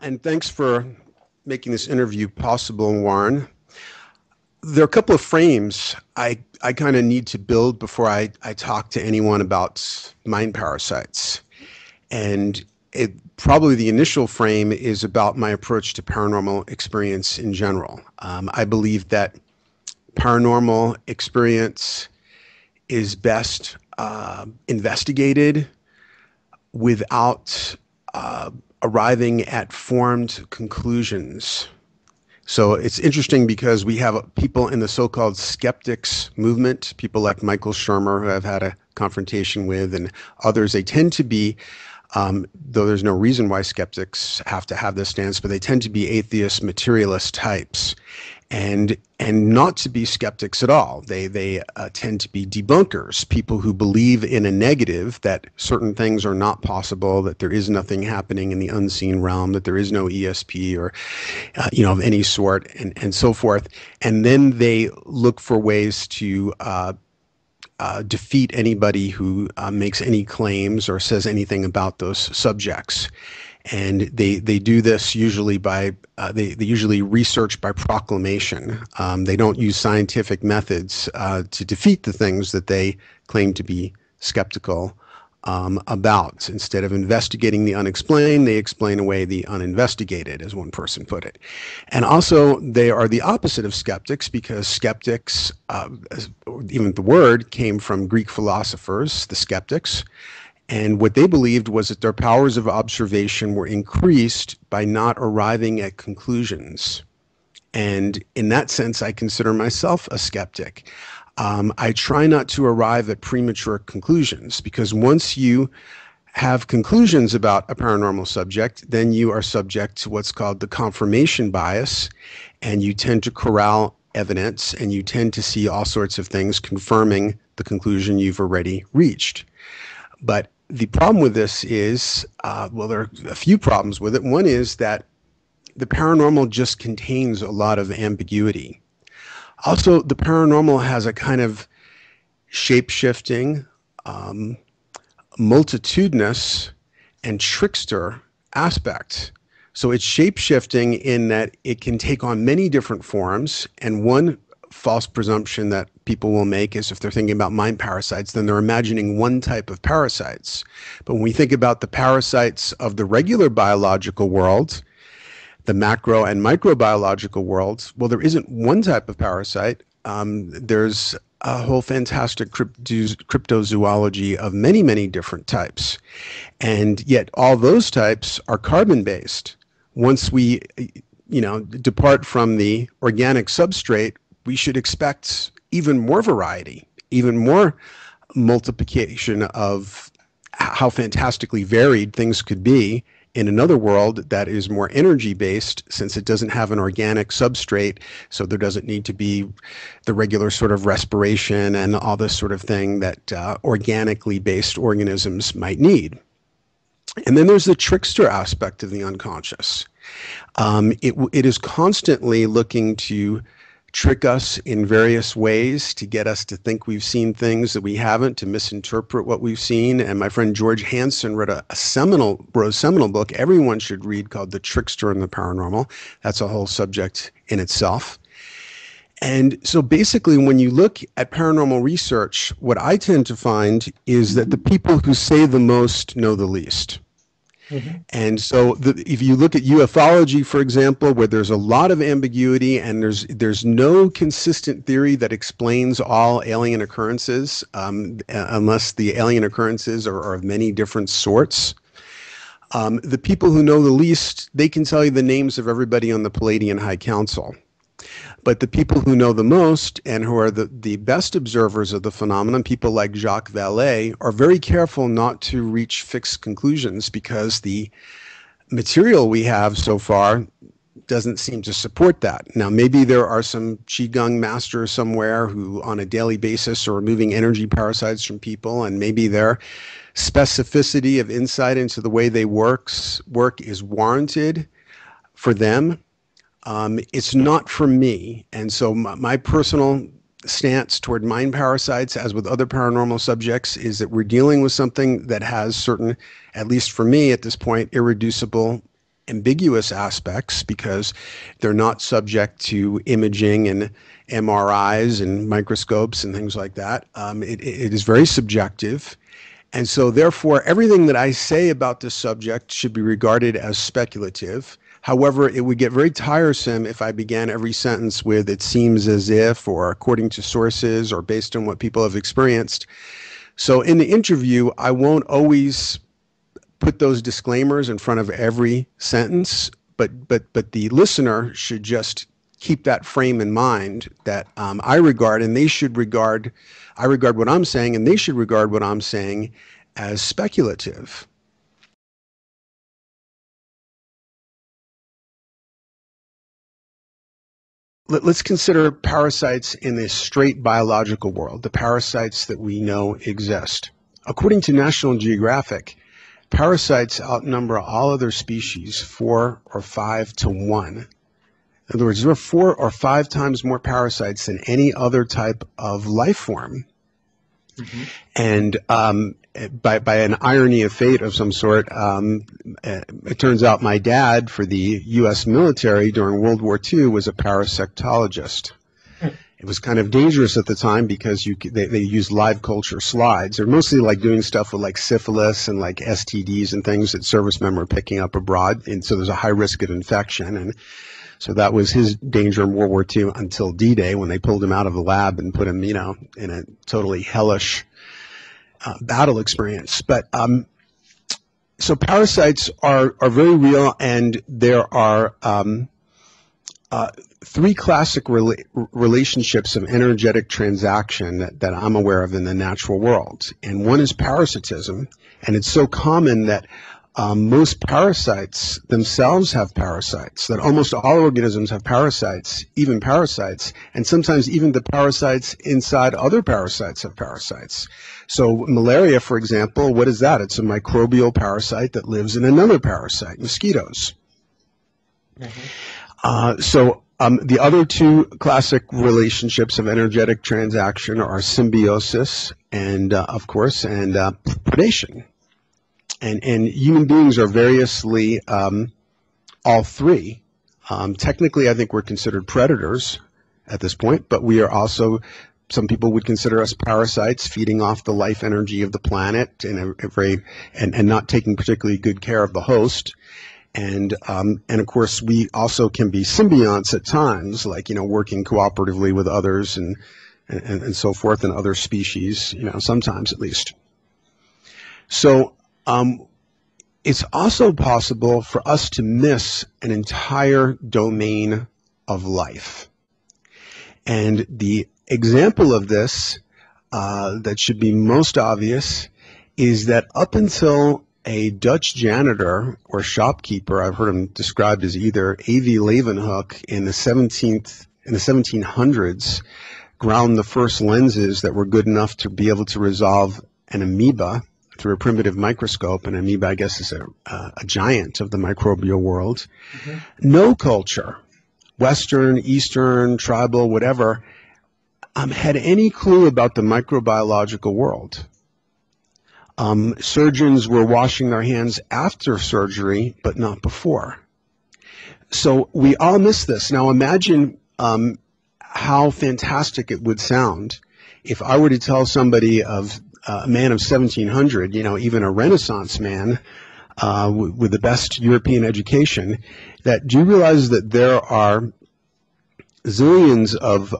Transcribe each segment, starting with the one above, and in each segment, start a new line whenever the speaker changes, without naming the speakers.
And thanks for making this interview possible, Warren. There are a couple of frames I kind of need to build before I talk to anyone about mind parasites. And probably the initial frame is about my approach to paranormal experience in general. I believe that paranormal experience is best investigated without arriving at formed conclusions. So it's interesting because we have people in the so-called skeptics movement, people like Michael Shermer, who I've had a confrontation with, and others. They tend to be, though there's no reason why skeptics have to have this stance, but they tend to be atheist, materialist types, and not to be skeptics at all. They tend to be debunkers, people who believe in a negative, that certain things are not possible, that there is nothing happening in the unseen realm, that there is no ESP or of any sort, and so forth. And then they look for ways to defeat anybody who makes any claims or says anything about those subjects. And they do this usually by, they usually research by proclamation. They don't use scientific methods to defeat the things that they claim to be skeptical about. Instead of investigating the unexplained, they explain away the uninvestigated, as one person put it. And also, they are the opposite of skeptics, because skeptics, even the word came from Greek philosophers, the skeptics. And what they believed was that their powers of observation were increased by not arriving at conclusions. And in that sense, I consider myself a skeptic. I try not to arrive at premature conclusions, because once you have conclusions about a paranormal subject, then you are subject to what's called the confirmation bias, and you tend to corral evidence, and you tend to see all sorts of things confirming the conclusion you've already reached. But the problem with this is, well, there are a few problems with it. One is that the paranormal just contains a lot of ambiguity. Also, the paranormal has a kind of shape-shifting, multitudinous, and trickster aspect. So it's shape-shifting in that it can take on many different forms, and one false presumption that people will make is, if they're thinking about mind parasites, then they're imagining one type of parasites. But when we think about the parasites of the regular biological world, the macro and microbiological worlds, well, there isn't one type of parasite. There's a whole fantastic cryptozoology of many, many different types. And yet all those types are carbon-based. Once we, depart from the organic substrate, we should expect even more variety, even more multiplication of how fantastically varied things could be in another world that is more energy-based, since it doesn't have an organic substrate, so there doesn't need to be the regular sort of respiration and all this sort of thing that organically based organisms might need. And then there's the trickster aspect of the unconscious. It is constantly looking to trick us in various ways, to get us to think we've seen things that we haven't, to misinterpret what we've seen. And my friend George Hansen wrote a seminal book everyone should read, called The Trickster and the Paranormal. That's a whole subject in itself. And so basically, when you look at paranormal research, what I tend to find is that the people who say the most know the least. Mm-hmm. And so if you look at ufology, for example, where there's a lot of ambiguity and there's no consistent theory that explains all alien occurrences, unless the alien occurrences are of many different sorts. The people who know the least, they can tell you the names of everybody on the Palladian High Council. But the people who know the most and who are the best observers of the phenomenon, people like Jacques Vallée, are very careful not to reach fixed conclusions, because the material we have so far doesn't seem to support that. Now, maybe there are some Qigong masters somewhere who on a daily basis are removing energy parasites from people, and maybe their specificity of insight into the way they work is warranted for them. It's not for me. And so my personal stance toward mind parasites, as with other paranormal subjects, is that we're dealing with something that has certain, at least for me at this point, irreducible, ambiguous aspects, because they're not subject to imaging and MRIs and microscopes and things like that. It is very subjective. And so therefore, everything that I say about this subject should be regarded as speculative. However, it would get very tiresome if I began every sentence with "it seems as if," or "according to sources," or "based on what people have experienced." So in the interview, I won't always put those disclaimers in front of every sentence, but the listener should just keep that frame in mind, that I regard what I'm saying, and they should regard what I'm saying as speculative. Let's consider parasites in the straight biological world, the parasites that we know exist. According to National Geographic, parasites outnumber all other species 4 or 5 to 1. In other words, there are 4 or 5 times more parasites than any other type of life form. Mm-hmm. And by an irony of fate of some sort, it turns out my dad, for the U.S. military during World War II, was a parasitologist. It was kind of dangerous at the time because they used live culture slides. They're mostly like doing stuff with like syphilis and like STDs and things that servicemen were picking up abroad, and so there's a high risk of infection. And so that was his danger in World War II until D-Day, when they pulled him out of the lab and put him, in a totally hellish battle experience. But so parasites are very real, and there are 3 classic relationships of energetic transaction that I'm aware of in the natural world. And one is parasitism, and it's so common that most parasites themselves have parasites, that almost all organisms have parasites, and sometimes even the parasites inside other parasites have parasites. So malaria, for example, what is that? It's a microbial parasite that lives in another parasite, mosquitoes. Mm-hmm. The other 2 classic relationships of energetic transaction are symbiosis and, of course, predation. And human beings are variously all 3. Technically, I think we're considered predators at this point, but we are also, some people would consider us parasites, feeding off the life energy of the planet and not taking particularly good care of the host. And of course, we also can be symbionts at times, like, working cooperatively with others and so forth, and other species, sometimes at least. So it's also possible for us to miss an entire domain of life. And the example of this that should be most obvious is that up until a Dutch janitor or shopkeeper, I've heard him described as either A.V. Leeuwenhoek in the 1700s, ground the first lenses that were good enough to be able to resolve an amoeba through a primitive microscope. And amoeba, I guess, is a giant of the microbial world. Mm-hmm. No culture, Western, Eastern, tribal, whatever, had any clue about the microbiological world. Surgeons were washing their hands after surgery, but not before. So we all miss this. Now imagine how fantastic it would sound if I were to tell somebody of a man of 1700, even a Renaissance man with the best European education, that do you realize that there are zillions of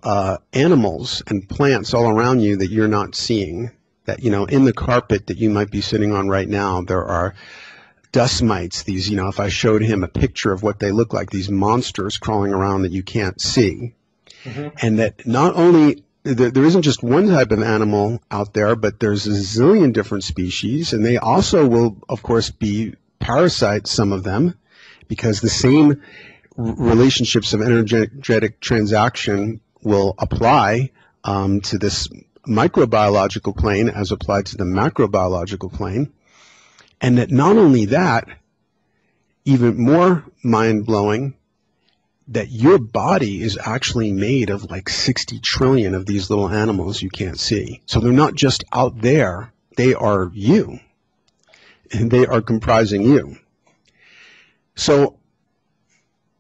animals and plants all around you that you're not seeing? That, in the carpet that you might be sitting on right now, there are dust mites, these, if I showed him a picture of what they look like, these monsters crawling around that you can't see. Mm-hmm. And that not only, there isn't just one type of animal out there, but there's a zillion different species, and they also will, of course, be parasites, some of them, because the same relationships of energetic transaction will apply to this microbiological plane as applied to the macrobiological plane. And that not only that, even more mind-blowing, that your body is actually made of like 60 trillion of these little animals you can't see. So they're not just out there, they are you. And they are comprising you. So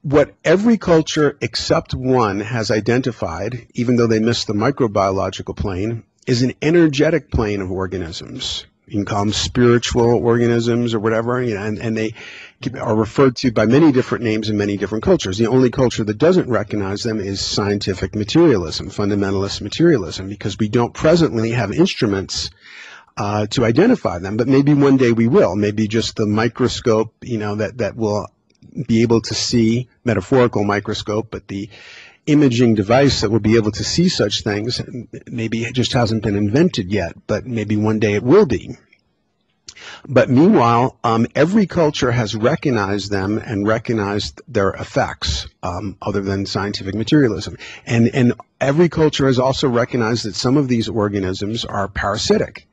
what every culture except one has identified, even though they missed the microbiological plane, is an energetic plane of organisms. You can call them spiritual organisms or whatever, you know, and they are referred to by many different names in many different cultures. The only culture that doesn't recognize them is scientific materialism, fundamentalist materialism, because we don't presently have instruments to identify them, but maybe one day we will. Maybe just the microscope, you know, that will be able to see, metaphorical microscope, but the imaging device that will be able to see such things, maybe it just hasn't been invented yet, but maybe one day it will be. But meanwhile, every culture has recognized them and recognized their effects, other than scientific materialism. And every culture has also recognized that some of these organisms are parasitic.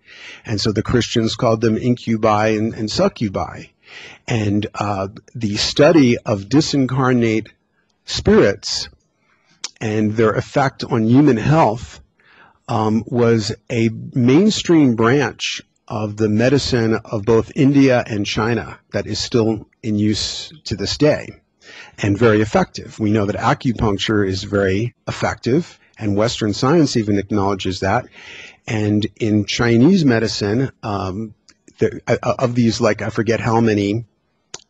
And so the Christians called them incubi and succubi. And the study of disincarnate spirits and their effect on human health was a mainstream branch of the medicine of both India and China that is still in use to this day and very effective. We know that acupuncture is very effective, and Western science even acknowledges that. And in Chinese medicine, of these, like, I forget how many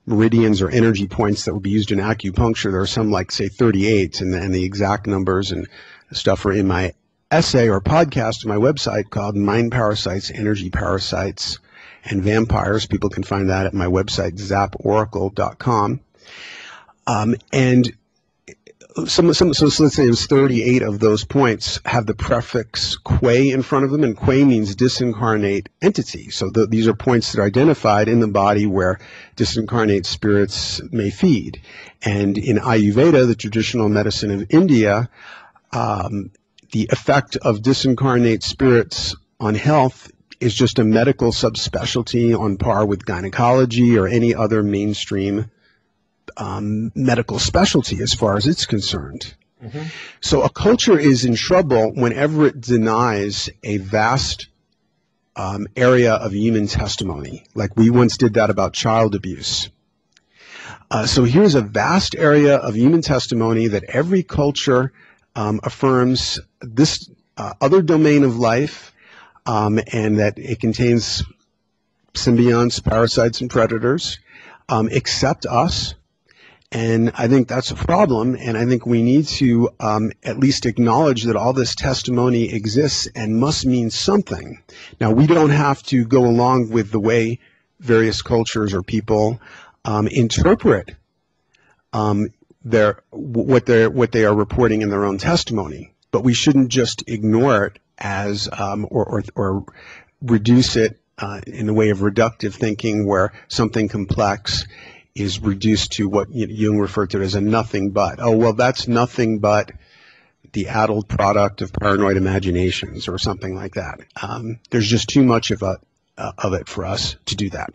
meridians or energy points that would be used in acupuncture, there are some like, say, 38, and the exact numbers and stuff are in my essay or podcast on my website called Mind Parasites, Energy Parasites, and Vampires. People can find that at my website, zaporacle.com. And so let's say it was 38 of those points have the prefix que in front of them, and que means disincarnate entity. So these are points that are identified in the body where disincarnate spirits may feed. And in Ayurveda, the traditional medicine of India, the effect of disincarnate spirits on health is just a medical subspecialty on par with gynecology or any other mainstream medical specialty as far as it's concerned. Mm-hmm. So a culture is in trouble whenever it denies a vast area of human testimony, like we once did that about child abuse. So here's a vast area of human testimony that every culture affirms this other domain of life, and that it contains symbionts, parasites, and predators, except us. And I think that's a problem, and I think we need to at least acknowledge that all this testimony exists and must mean something. Now, we don't have to go along with the way various cultures or people interpret what they are reporting in their own testimony, but we shouldn't just ignore it as or reduce it in the way of reductive thinking, where something complex is reduced to what Jung referred to as a nothing but. Oh, well, that's nothing but the addled product of paranoid imaginations or something like that. There's just too much of it for us to do that.